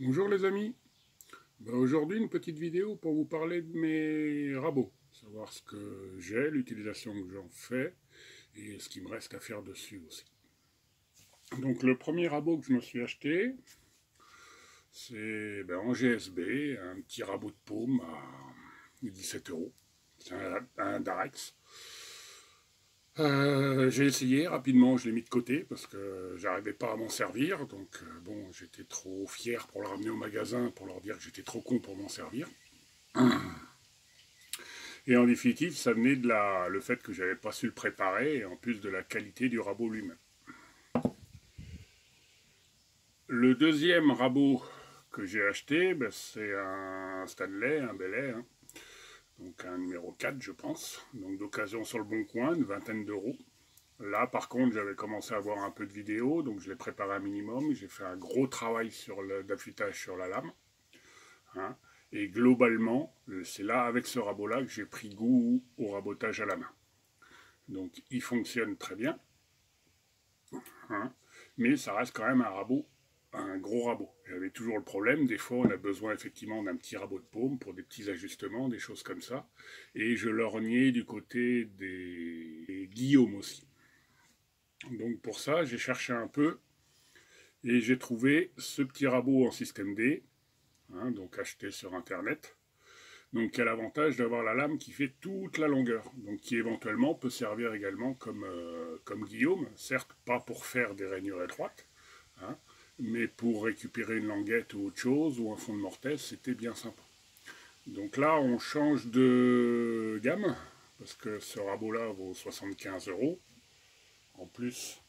Bonjour les amis, aujourd'hui une petite vidéo pour vous parler de mes rabots, savoir ce que j'ai, l'utilisation que j'en fais et ce qu'il me reste à faire dessus aussi. Donc le premier rabot que je me suis acheté, c'est en GSB, un petit rabot de paume à 17 €, c'est un Darex. J'ai essayé rapidement, je l'ai mis de côté parce que j'arrivais pas à m'en servir, donc bon, j'étais trop fier pour le ramener au magasin pour leur dire que j'étais trop con pour m'en servir. Et en définitive, ça venait de le fait que j'avais pas su le préparer et en plus de la qualité du rabot lui-même. Le deuxième rabot que j'ai acheté, c'est un Stanley, un Belay, hein. Donc un numéro 4 je pense, donc d'occasion sur le Bon Coin, une vingtaine d'euros. Là par contre j'avais commencé à voir un peu de vidéos, donc je l'ai préparé un minimum, j'ai fait un gros travail d'affûtage sur la lame. Hein, et globalement, c'est là avec ce rabot-là que j'ai pris goût au rabotage à la main. Donc il fonctionne très bien, hein, mais ça reste quand même un rabot, un gros rabot. J'avais toujours le problème, des fois on a besoin effectivement d'un petit rabot de paume pour des petits ajustements, des choses comme ça. Et je lorgnais du côté des Guillaume aussi. Donc pour ça, j'ai cherché un peu et j'ai trouvé ce petit rabot en système D, hein, donc acheté sur internet. Donc qui a l'avantage d'avoir la lame qui fait toute la longueur, donc qui éventuellement peut servir également comme Guillaume, certes pas pour faire des rainures étroites, hein, mais pour récupérer une languette ou autre chose, ou un fond de mortaise, c'était bien sympa. Donc là on change de gamme, parce que ce rabot-là vaut 75 €. En plus,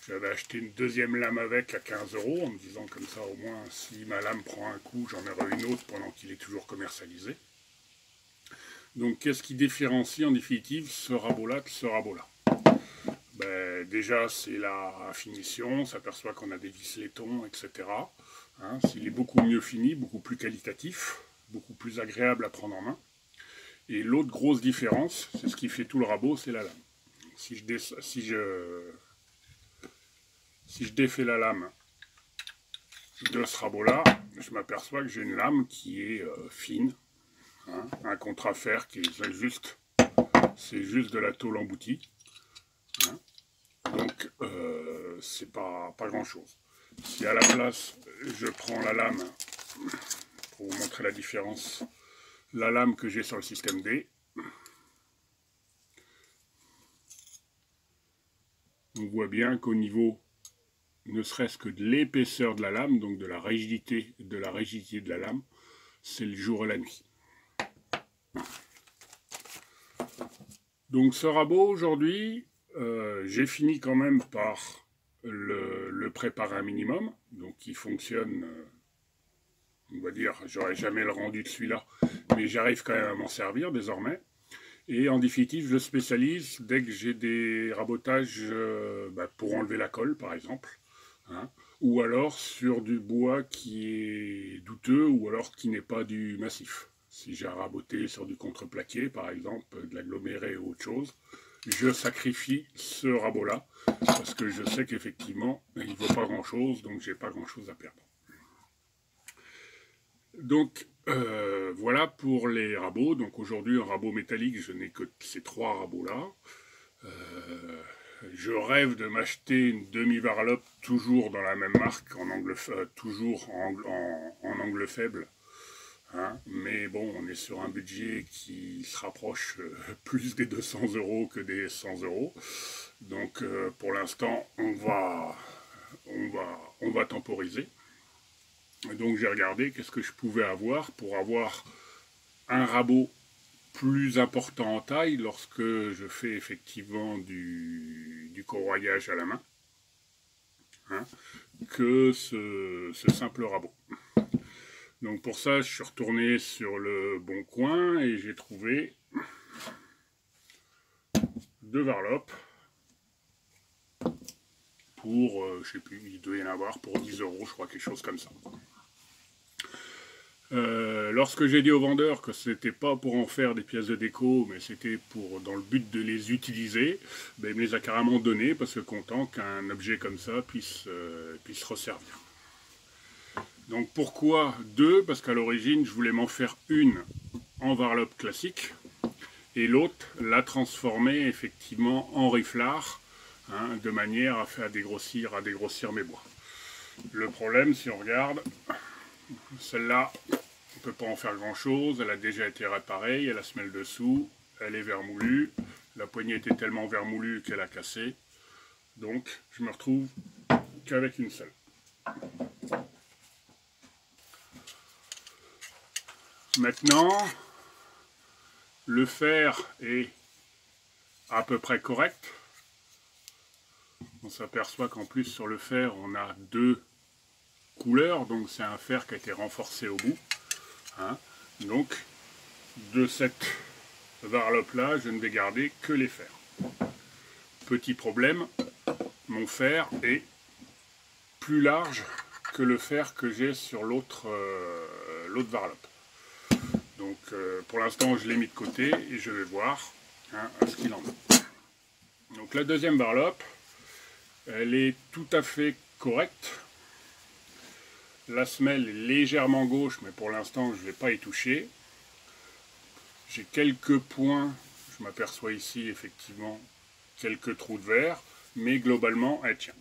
j'avais acheté une deuxième lame avec à 15 € en me disant comme ça au moins si ma lame prend un coup j'en aurai une autre pendant qu'il est toujours commercialisé. Donc qu'est-ce qui différencie en définitive ce rabot-là de ce rabot-là? Déjà c'est la finition, on s'aperçoit qu'on a des vis laitons, etc. Hein, il est beaucoup mieux fini, beaucoup plus qualitatif, beaucoup plus agréable à prendre en main. Et l'autre grosse différence, c'est ce qui fait tout le rabot, c'est la lame. Si je défais la lame de ce rabot-là, je m'aperçois que j'ai une lame qui est fine, hein, un contre-fer qui est juste, c'est juste de la tôle emboutie, hein, donc c'est pas grand-chose. Si à la place je prends la lame, pour vous montrer la différence, la lame que j'ai sur le système D, on voit bien qu'au niveau ne serait-ce que de l'épaisseur de la lame, donc de la rigidité de la lame, c'est le jour et la nuit. Donc ce rabot aujourd'hui, j'ai fini quand même par le préparer un minimum, donc il fonctionne, on va dire, j'aurais jamais le rendu de celui-là, mais j'arrive quand même à m'en servir désormais. Et en définitive, je spécialise dès que j'ai des rabotages pour enlever la colle, par exemple, hein, ou alors sur du bois qui est douteux, ou alors qui n'est pas du massif. Si j'ai raboté sur du contreplaqué, par exemple, de l'aggloméré ou autre chose, je sacrifie ce rabot-là, parce que je sais qu'effectivement, il ne vaut pas grand-chose, donc j'ai pas grand-chose à perdre. Donc voilà pour les rabots. Donc aujourd'hui, un rabot métallique, je n'ai que ces trois rabots-là. Je rêve de m'acheter une demi-varlope toujours dans la même marque, toujours en angle faible. Hein, mais bon, on est sur un budget qui se rapproche plus des 200 € que des 100 €. Donc pour l'instant, on va temporiser. Donc j'ai regardé qu'est-ce que je pouvais avoir pour avoir un rabot plus important en taille lorsque je fais effectivement du corroyage à la main, hein, que ce simple rabot. Donc pour ça, je suis retourné sur le Bon Coin et j'ai trouvé deux varlopes pour, je sais plus, il doit y en avoir pour 10 €, je crois, quelque chose comme ça. Lorsque j'ai dit au vendeur que c'était pas pour en faire des pièces de déco, mais c'était dans le but de les utiliser, il me les a carrément donnés parce que content qu'un objet comme ça puisse resservir. Donc pourquoi deux? Parce qu'à l'origine, je voulais m'en faire une en varlope classique et l'autre la transformer effectivement en riflard, hein, de manière à dégrossir mes bois. Le problème, si on regarde, celle-là, on ne peut pas en faire grand-chose, elle a déjà été réparée, il y a la semelle dessous, elle est vermoulue, la poignée était tellement vermoulue qu'elle a cassé, donc je me retrouve qu'avec une seule. Maintenant, le fer est à peu près correct. On s'aperçoit qu'en plus sur le fer, on a deux couleurs, donc c'est un fer qui a été renforcé au bout. Hein. Donc, de cette varlope-là, je ne vais garder que les fers. Petit problème, mon fer est plus large que le fer que j'ai sur l'autre varlope. Donc pour l'instant je l'ai mis de côté et je vais voir ce qu'il en est. Donc la deuxième varlope, elle est tout à fait correcte. La semelle est légèrement gauche, mais pour l'instant je ne vais pas y toucher. J'ai quelques points, je m'aperçois ici effectivement quelques trous de verre, mais globalement elle tient.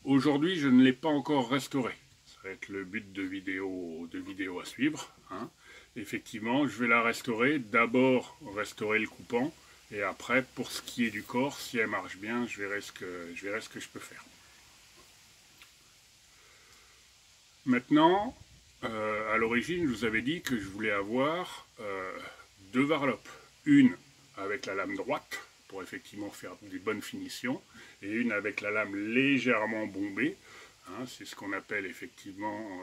Aujourd'hui je ne l'ai pas encore restaurée. Ça va être le but de vidéo à suivre. Hein. Effectivement, je vais la restaurer. D'abord, restaurer le coupant. Et après, pour ce qui est du corps, si elle marche bien, je verrai ce que je peux faire. Maintenant, à l'origine, je vous avais dit que je voulais avoir deux varlopes. Une avec la lame droite, pour effectivement faire des bonnes finitions. Et une avec la lame légèrement bombée. Hein, c'est ce qu'on appelle effectivement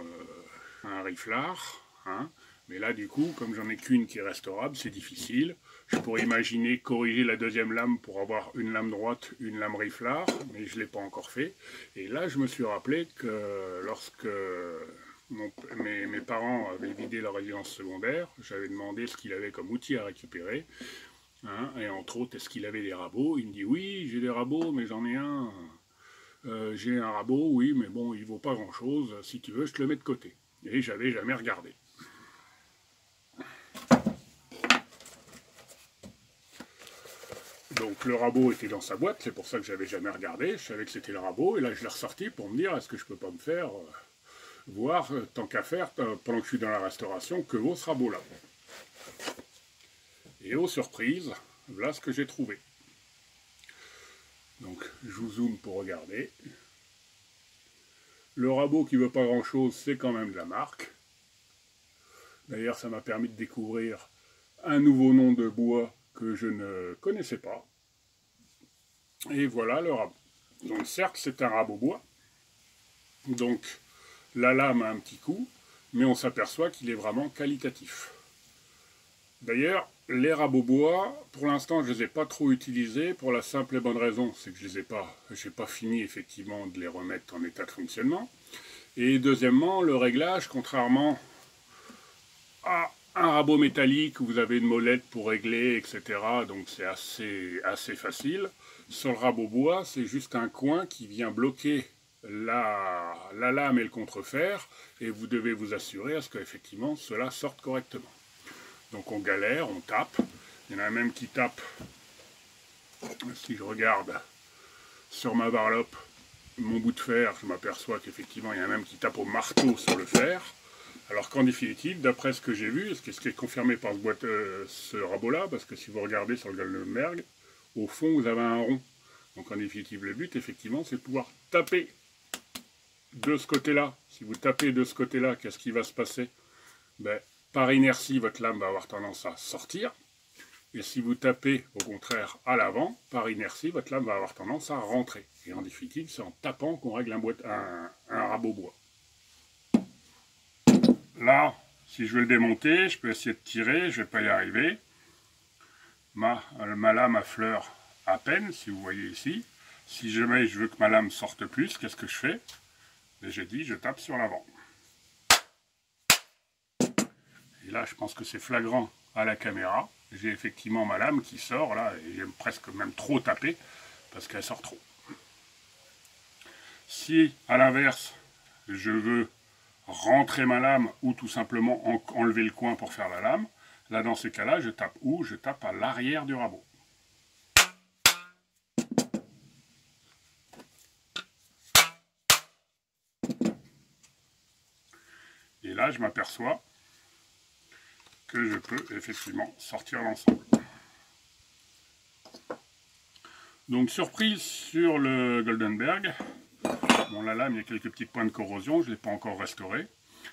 un riflard. Hein. Mais là, du coup, comme j'en ai qu'une qui est restaurable, c'est difficile. Je pourrais imaginer corriger la deuxième lame pour avoir une lame droite, une lame riflard, mais je ne l'ai pas encore fait. Et là, je me suis rappelé que lorsque mes parents avaient vidé leur résidence secondaire, j'avais demandé ce qu'il avait comme outil à récupérer. Hein, et entre autres, est-ce qu'il avait des rabots? Il me dit, oui, j'ai des rabots, mais j'en ai un. J'ai un rabot, oui, mais bon, il vaut pas grand-chose. Si tu veux, je te le mets de côté. Et j'avais jamais regardé. Donc le rabot était dans sa boîte, c'est pour ça que j'avais jamais regardé. Je savais que c'était le rabot, et là je l'ai ressorti pour me dire, est-ce que je peux pas me faire voir, tant qu'à faire, pendant que je suis dans la restauration, que vaut ce rabot-là. Et aux surprises, voilà ce que j'ai trouvé. Donc je vous zoome pour regarder. Le rabot qui ne veut pas grand chose, c'est quand même de la marque. D'ailleurs ça m'a permis de découvrir un nouveau nom de bois que je ne connaissais pas. Et voilà le rabot. Donc certes c'est un rabot bois. Donc la lame a un petit coup, mais on s'aperçoit qu'il est vraiment qualitatif. D'ailleurs, les rabots bois, pour l'instant, je ne les ai pas trop utilisés pour la simple et bonne raison, c'est que je n'ai pas fini effectivement de les remettre en état de fonctionnement. Et deuxièmement, le réglage, contrairement à un rabot métallique où vous avez une molette pour régler, etc., donc c'est assez facile. Sur le rabot bois, c'est juste un coin qui vient bloquer la lame et le contrefer, et vous devez vous assurer à ce qu'effectivement cela sorte correctement. Donc on galère, on tape. Il y en a même qui tapent, si je regarde sur ma varlope, mon bout de fer, je m'aperçois qu'effectivement il y en a même qui tapent au marteau sur le fer. Alors qu'en définitive, d'après ce que j'ai vu, ce qui est confirmé par ce rabot-là, parce que si vous regardez sur le Gallenberg, au fond vous avez un rond. Donc en définitive, le but, effectivement, c'est de pouvoir taper de ce côté-là. Si vous tapez de ce côté-là, qu'est-ce qui va se passer? Ben, par inertie, votre lame va avoir tendance à sortir. Et si vous tapez, au contraire, à l'avant, par inertie, votre lame va avoir tendance à rentrer. Et en définitive, c'est en tapant qu'on règle un rabot bois. Là, si je veux le démonter, je peux essayer de tirer, je ne vais pas y arriver. Ma lame affleure à peine, si vous voyez ici. Si jamais je veux que ma lame sorte plus, qu'est-ce que je fais? J'ai dit, je tape sur l'avant. Et là, je pense que c'est flagrant à la caméra. J'ai effectivement ma lame qui sort, là, et j'aime presque même trop taper, parce qu'elle sort trop. Si, à l'inverse, je veux rentrer ma lame ou tout simplement enlever le coin pour faire la lame. Là, dans ce cas-là, je tape où? Je tape à l'arrière du rabot. Et là, je m'aperçois que je peux effectivement sortir l'ensemble. Donc, surprise sur le Goldenberg. Bon, la lame, il y a quelques petits points de corrosion, je ne l'ai pas encore restauré.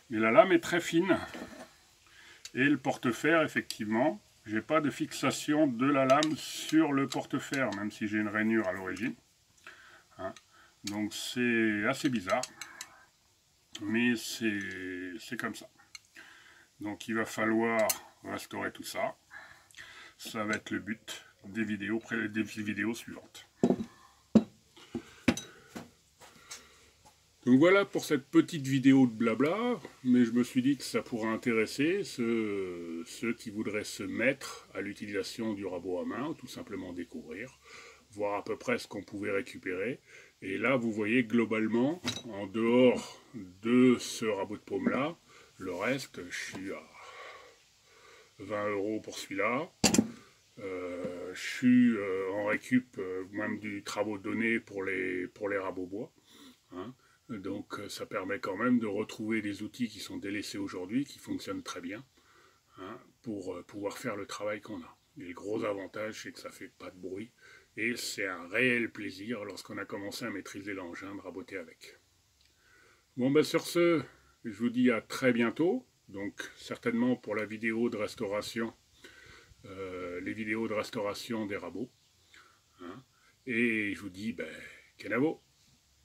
Mais la lame est très fine. Et le porte-fer, effectivement, j'ai pas de fixation de la lame sur le porte-fer, même si j'ai une rainure à l'origine. Hein. Donc c'est assez bizarre. Mais c'est comme ça. Donc il va falloir restaurer tout ça. Ça va être le but des vidéos suivantes. Donc voilà pour cette petite vidéo de blabla, mais je me suis dit que ça pourrait intéresser ceux qui voudraient se mettre à l'utilisation du rabot à main, ou tout simplement découvrir, voir à peu près ce qu'on pouvait récupérer. Et là, vous voyez globalement, en dehors de ce rabot de paume là, le reste, je suis à 20 € pour celui-là. Je suis en récup même du travaux donné pour les rabots bois. Hein. Donc ça permet quand même de retrouver des outils qui sont délaissés aujourd'hui, qui fonctionnent très bien, hein, pour pouvoir faire le travail qu'on a. Et le gros avantage, c'est que ça ne fait pas de bruit, et c'est un réel plaisir lorsqu'on a commencé à maîtriser l'engin de raboter avec. Bon ben sur ce, je vous dis à très bientôt, donc certainement pour la vidéo de restauration, les vidéos de restauration des rabots, hein, et je vous dis ben, kenavo.